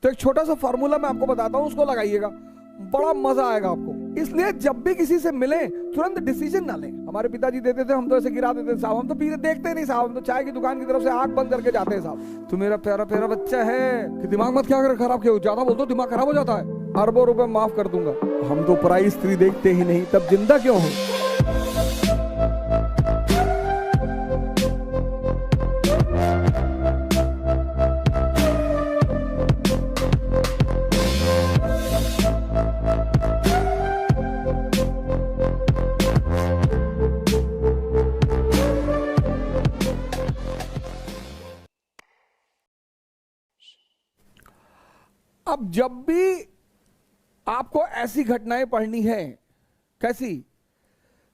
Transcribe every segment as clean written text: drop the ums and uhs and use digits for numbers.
तो एक छोटा सा फॉर्मूला मैं आपको बताता हूं, उसको लगाइएगा, बड़ा मजा आएगा आपको। इसलिए जब भी किसी से मिले तुरंत डिसीजन ना लें। हमारे पिताजी देते थे, हम तो ऐसे गिरा देते थे साहब, हम तो पीते देखते नहीं साहब, हम तो चाय की दुकान की तरफ से आंख बंद करके जाते हैं साहब। तू मेरा प्यारा प्यारा बच्चा है कि दिमाग मत क्या कर खराब, क्यों ज्यादा बोलते हो दिमाग खराब हो जाता है, अरबों रुपए माफ कर दूंगा। हम तो पराई स्त्री देखते ही नहीं, तब जिंदा क्यों हो। अब जब भी आपको ऐसी घटनाएं पढ़नी है, कैसी,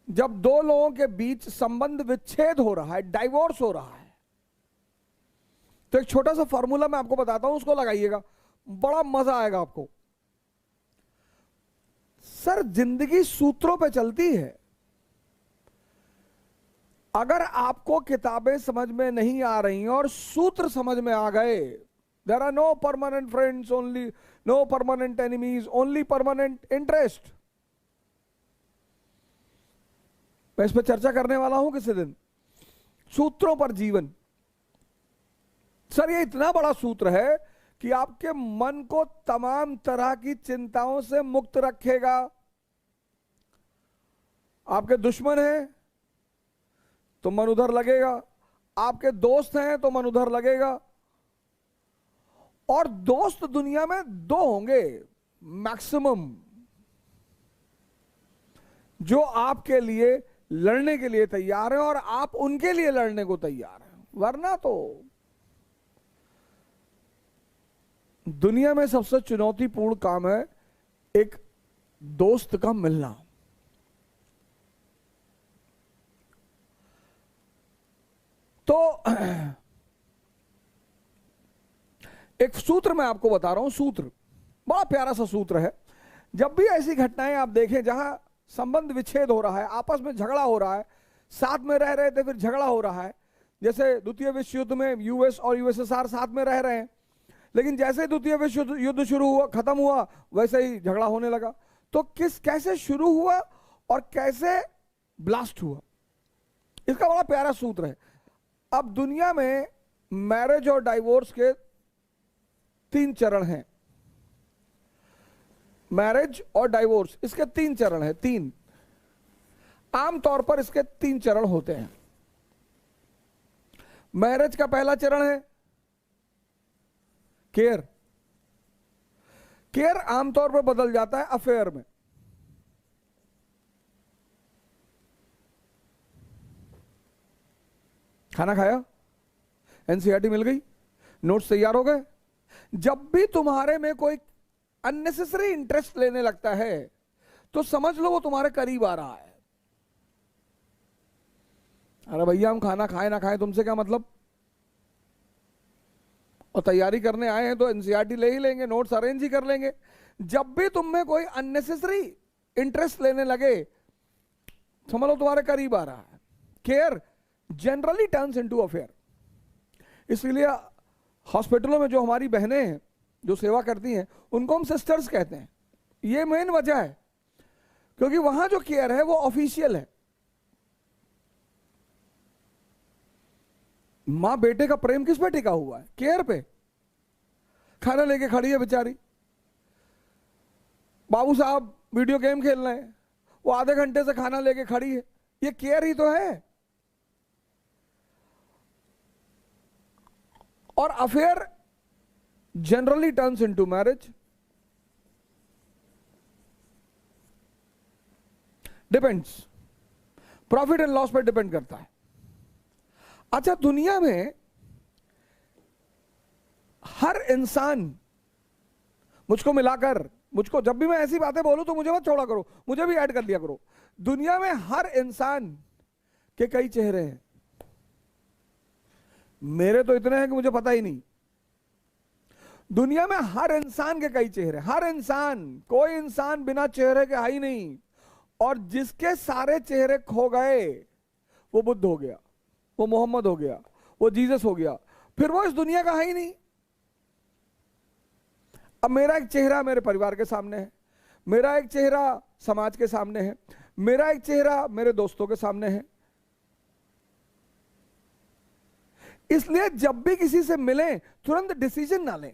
जब दो लोगों के बीच संबंध विच्छेद हो रहा है, डाइवोर्स हो रहा है, तो एक छोटा सा फॉर्मूला मैं आपको बताता हूं, उसको लगाइएगा, बड़ा मजा आएगा आपको। सर जिंदगी सूत्रों पे चलती है। अगर आपको किताबें समझ में नहीं आ रही और सूत्र समझ में आ गए, there are no permanent friends, only no permanent enemies, only permanent interest। मैं इस पर चर्चा करने वाला हूं किसी दिन, सूत्रों पर जीवन। सर ये इतना बड़ा सूत्र है कि आपके मन को तमाम तरह की चिंताओं से मुक्त रखेगा। आपके दुश्मन हैं तो मन उधर लगेगा, आपके दोस्त हैं तो मन उधर लगेगा। और दोस्त दुनिया में दो होंगे मैक्सिमम, जो आपके लिए लड़ने के लिए तैयार हैं और आप उनके लिए लड़ने को तैयार हैं। वरना तो दुनिया में सबसे चुनौतीपूर्ण काम है एक दोस्त का मिलना। तो एक सूत्र मैं आपको बता रहा हूं, सूत्र बड़ा प्यारा सा सूत्र है। जब भी ऐसी घटनाएं आप देखें जहां संबंध विच्छेद हो रहा है, आपस में झगड़ा हो रहा है, साथ में रह रहे थे फिर झगड़ा हो रहा है, जैसे द्वितीय विश्व युद्ध में यूएस और यूएसएसआर साथ में रह रहे हैं, लेकिन जैसे द्वितीय विश्व युद्ध शुरू हुआ, खत्म हुआ, वैसे ही झगड़ा होने लगा। तो कैसे शुरू हुआ और कैसे ब्लास्ट हुआ, इसका बड़ा प्यारा सूत्र है। अब दुनिया में मैरिज और डाइवोर्स के 3 चरण हैं। मैरिज और डाइवोर्स, इसके 3 चरण हैं, 3। आमतौर पर इसके 3 चरण होते हैं। मैरिज का पहला चरण है केयर। केयर आमतौर पर बदल जाता है अफेयर में। खाना खाया, एनसीईआरटी मिल गई, नोट्स तैयार हो गए। जब भी तुम्हारे में कोई अननेसेसरी इंटरेस्ट लेने लगता है तो समझ लो वो तुम्हारे करीब आ रहा है। अरे भैया हम खाना खाए ना खाए तुमसे क्या मतलब, और तैयारी करने आए हैं तो एनसीईआरटी ले ही लेंगे, नोट्स अरेंज ही कर लेंगे। जब भी तुम में कोई अननेसेसरी इंटरेस्ट लेने लगे समझ लो तुम्हारे करीब आ रहा है। Care generally turns into affair. इसलिए हॉस्पिटलों में जो हमारी बहनें हैं जो सेवा करती हैं उनको हम सिस्टर्स कहते हैं। ये मेन वजह है क्योंकि वहां जो केयर है वो ऑफिशियल है। मां बेटे का प्रेम किस पे टिका हुआ है? केयर पे। खाना लेके खड़ी है बेचारी, बाबू साहब वीडियो गेम खेल रहे हैं, वो आधे घंटे से खाना लेके खड़ी है, ये केयर ही तो है। और affair generally turns into marriage. Depends, profit and loss पर डिपेंड करता है। अच्छा, दुनिया में हर इंसान, मुझको मिलाकर, मुझको जब भी मैं ऐसी बातें बोलूं तो मुझे मत छोड़ा करो, मुझे भी ऐड कर लिया करो। दुनिया में हर इंसान के कई चेहरे हैं। मेरे तो इतने हैं कि मुझे पता ही नहीं। दुनिया में हर इंसान के कई चेहरे, हर इंसान, कोई इंसान बिना चेहरे के है ही नहीं। और जिसके सारे चेहरे खो गए वो बुद्ध हो गया, वो मोहम्मद हो गया, वो जीसस हो गया, फिर वो इस दुनिया का है ही नहीं। अब मेरा एक चेहरा मेरे परिवार के सामने है, मेरा एक चेहरा समाज के सामने है, मेरा एक चेहरा मेरे दोस्तों के सामने है। इसलिए जब भी किसी से मिलें तुरंत डिसीजन ना लें।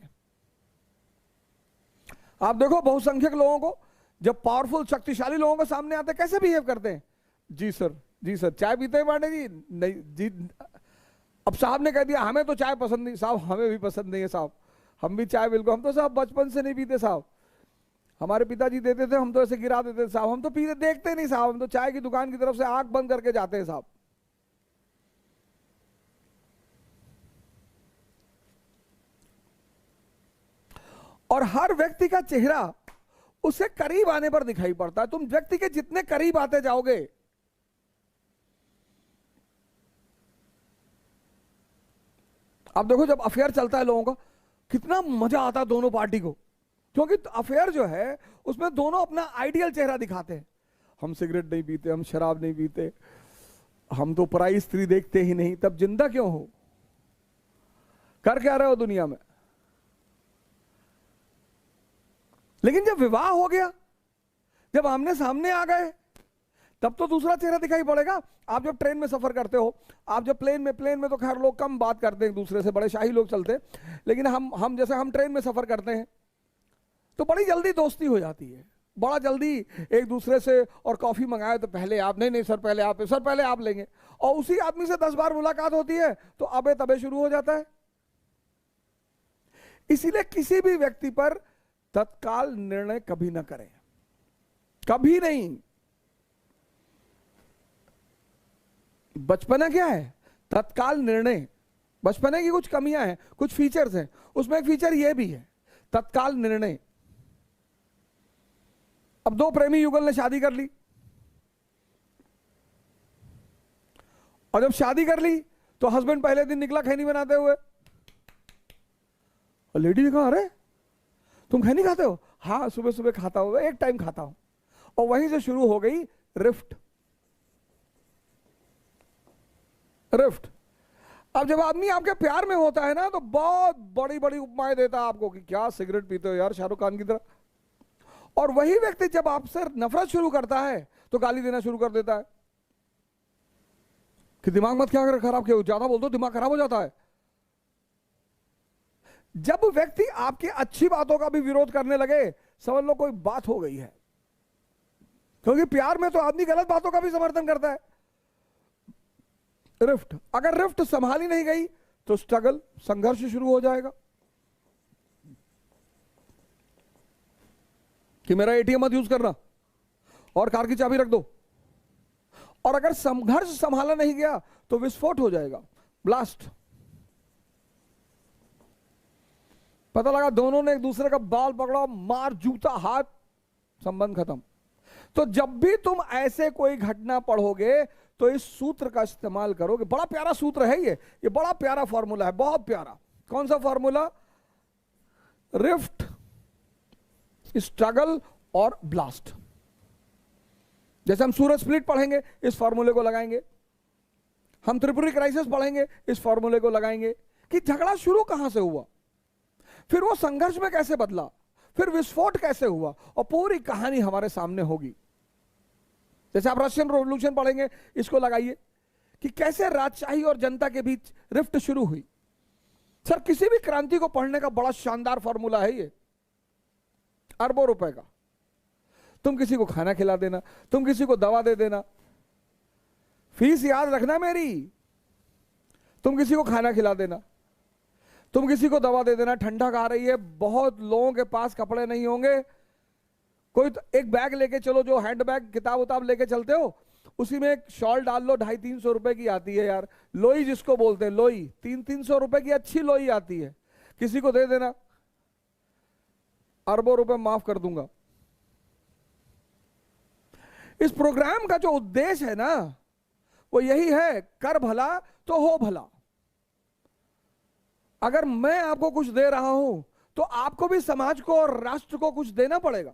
आप देखो बहुसंख्यक लोगों को, जब पावरफुल शक्तिशाली लोगों के सामने आते कैसे बिहेव करते हैं। जी सर, जी सर, चाय पीते हैं पांडे जी? नहीं जी। अब साहब ने कह दिया हमें तो चाय पसंद नहीं। साहब हमें भी पसंद नहीं है साहब, हम भी चाय बिल्कुल, हम तो साहब बचपन से नहीं पीते साहब, हमारे पिताजी देते थे हम तो ऐसे गिरा देते थे साहब, हम तो पीते देखते नहीं साहब, हम तो चाय की दुकान की तरफ से आंख बंद करके जाते हैं साहब। और हर व्यक्ति का चेहरा उससे करीब आने पर दिखाई पड़ता है। तुम व्यक्ति के जितने करीब आते जाओगे, आप देखो जब अफेयर चलता है लोगों का कितना मजा आता है दोनों पार्टी को, क्योंकि अफेयर जो है उसमें दोनों अपना आइडियल चेहरा दिखाते हैं। हम सिगरेट नहीं पीते, हम शराब नहीं पीते, हम तो पराई स्त्री देखते ही नहीं। तब जिंदा क्यों हो? कर क्या रहे हो दुनिया में? लेकिन जब विवाह हो गया, जब आमने सामने आ गए, तब तो दूसरा चेहरा दिखाई पड़ेगा। आप जब ट्रेन में सफर करते हो, आप जब प्लेन में तो खैर लोग कम बात करते हैं एक दूसरे से, बड़े शाही लोग चलते हैं, लेकिन हम जैसे हम ट्रेन में सफर करते हैं तो बड़ी जल्दी दोस्ती हो जाती है, बड़ा जल्दी एक दूसरे से। और कॉफी मंगाए तो पहले आप, नहीं नहीं सर पहले आप, सर पहले आप लेंगे। और उसी आदमी से 10 बार मुलाकात होती है तो अबे तबे शुरू हो जाता है। इसीलिए किसी भी व्यक्ति पर तत्काल निर्णय कभी ना करें, कभी नहीं। बचपना क्या है? तत्काल निर्णय। बचपने की कुछ कमियां हैं, कुछ फीचर्स हैं, उसमें एक फीचर यह भी है, तत्काल निर्णय। अब दो प्रेमी युगल ने शादी कर ली, और जब शादी कर ली तो हस्बैंड पहले दिन निकला खैनी बनाते हुए, और लेडी ने कहा अरे तुम खैनी खाते हो? हाँ सुबह सुबह खाता हूं, एक टाइम खाता हूं। और वहीं से शुरू हो गई रिफ्ट। रिफ्ट। अब जब आदमी आपके प्यार में होता है ना तो बहुत बड़ी बड़ी उपमाएं देता है आपको कि क्या सिगरेट पीते हो यार शाहरुख खान की तरह। और वही व्यक्ति जब आपसे नफरत शुरू करता है तो गाली देना शुरू कर देता है कि दिमाग मत क्या खराब, क्यों ज्यादा बोल दो दिमाग खराब हो जाता है। जब व्यक्ति आपकी अच्छी बातों का भी विरोध करने लगे, समझ लो कोई बात हो गई है, क्योंकि प्यार में तो आदमी गलत बातों का भी समर्थन करता है। रिफ्ट, अगर रिफ्ट संभाली नहीं गई तो स्ट्रगल, संघर्ष शुरू हो जाएगा कि मेरा एटीएम मत यूज करना और कार की चाबी रख दो। और अगर संघर्ष संभाला नहीं गया तो विस्फोट हो जाएगा, ब्लास्ट। पता लगा दोनों ने एक दूसरे का बाल पकड़ा, मार, जूता, हाथ, संबंध खत्म। तो जब भी तुम ऐसे कोई घटना पढ़ोगे तो इस सूत्र का इस्तेमाल करोगे। बड़ा प्यारा सूत्र है ये बड़ा प्यारा फॉर्मूला है, बहुत प्यारा। कौन सा फॉर्मूला? रिफ्ट, स्ट्रगल और ब्लास्ट। जैसे हम सूरज स्प्लिट पढ़ेंगे इस फॉर्मूले को लगाएंगे, हम त्रिपुरी क्राइसिस पढ़ेंगे इस फॉर्मूले को लगाएंगे कि झगड़ा शुरू कहां से हुआ, फिर वो संघर्ष में कैसे बदला, फिर विस्फोट कैसे हुआ, और पूरी कहानी हमारे सामने होगी। जैसे आप रशियन रेवोल्यूशन पढ़ेंगे, इसको लगाइए कि कैसे राजशाही और जनता के बीच रिफ्ट शुरू हुई। सर किसी भी क्रांति को पढ़ने का बड़ा शानदार फॉर्मूला है ये, अरबों रुपए का। तुम किसी को खाना खिला देना, तुम किसी को दवा दे देना, फीस याद रखना मेरी, तुम किसी को खाना खिला देना, तुम किसी को दवा दे देना। ठंडा आ रही है, बहुत लोगों के पास कपड़े नहीं होंगे, कोई तो एक बैग लेके चलो, जो हैंड बैग किताब उताब लेके चलते हो, उसी में एक शॉल डाल लो, 250-300 रुपए की आती है यार, लोई जिसको बोलते हैं, लोई 300-300 रुपए की अच्छी लोई आती है, किसी को दे देना, अरबों रुपए माफ कर दूंगा। इस प्रोग्राम का जो उद्देश्य है ना वो यही है, कर भला तो हो भला। अगर मैं आपको कुछ दे रहा हूं तो आपको भी समाज को और राष्ट्र को कुछ देना पड़ेगा।